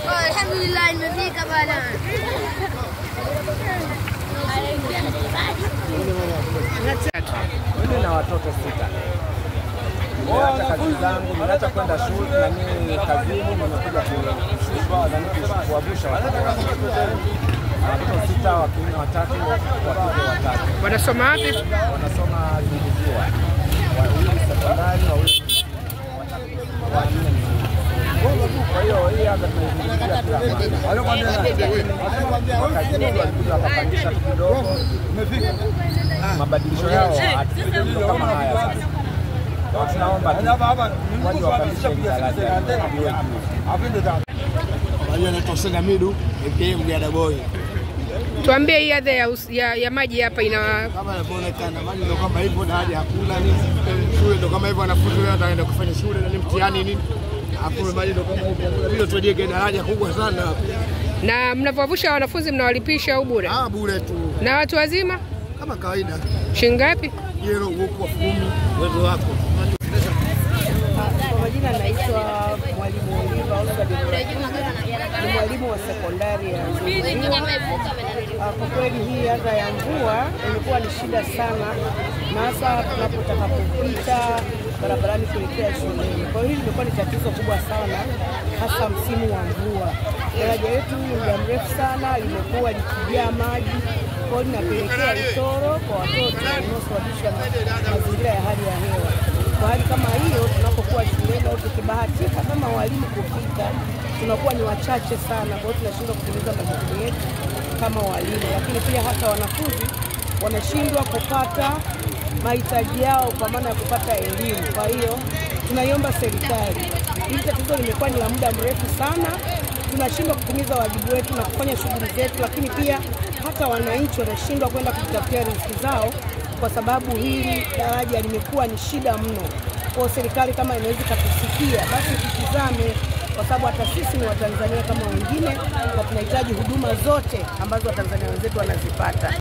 Alhamdulillah nimefika bana. Mimi na watoto 6. Nimeacha kazi zangu, nimeacha kwenda shule na mimi kazini nimekuja kuwavusha watoto. Watoto 6 wa kiume 3 wa kike 3. Wanasoma wapi? Wanasoma Zilizua. Wawili sekondari, wawili kwa hiyo hii hapa tunazungumzia kila wale wakapandisha kidogo, umefika mabadilisho yao kama haya sasa. Tunaomba waje wapandishe daraja wale wanatosha midu AKM Mgada Boy. Tuambie hii adha ya maji hapa ina kama inavyoonekana maji ndio kama hivyo na hadi hakuna nini. Shule ndio kama hivyo, wanafunzi wao wataenda kufanya shule na mtihani nini. Hapo maji ndio kama hivyo. Bila tujenge daraja kubwa sana. Na mnavovusha wanafunzi mnawalipisha au bure? Bure tu. Na watu wazima? Kama kawaida. Shilingi ngapi? Jero huko 10 wewe wako. Kwa majina naitwa Mwalimu Oliva Oswald. Ni mwalimu wa sekondari ya Zilizua. Kwa kweli hii adha ya mvua ilikuwa ni shida sana, na hasa tunapotaka kupita barabarani kuelekea shuleni. Kwa hiyo ilikuwa ni tatizo kubwa sana, hasa msimu wa mvua. Daraja letu muda mrefu sana limekuwa likijaa maji, kwa hiyo linapelekea utoro kwa watoto unaosababisha mazingira ya hali ya hewa. Kwa hali kama hiyo, tunapokuwa shuleni au tukibahatika kama walimu kufika, tunakuwa ni wachache sana, kwa hiyo tunashindwa kutimiza majukumu yetu kama walimu, lakini pia hata wanafunzi wanashindwa kupata mahitaji yao kwa maana ya kupata elimu. Kwa hiyo tunaiomba serikali, hili tatizo limekuwa ni la muda mrefu sana, tunashindwa kutimiza wajibu wetu na kufanya shughuli zetu, lakini pia hata wananchi wanashindwa kwenda kutafutia riziki zao kwa sababu hili daraja limekuwa ni shida mno. Kwa serikali kama inaweza kutusikia, basi tutizame, kwa sababu hata sisi ni Watanzania kama wengine, na tunahitaji huduma zote ambazo Watanzania wenzetu wanazipata.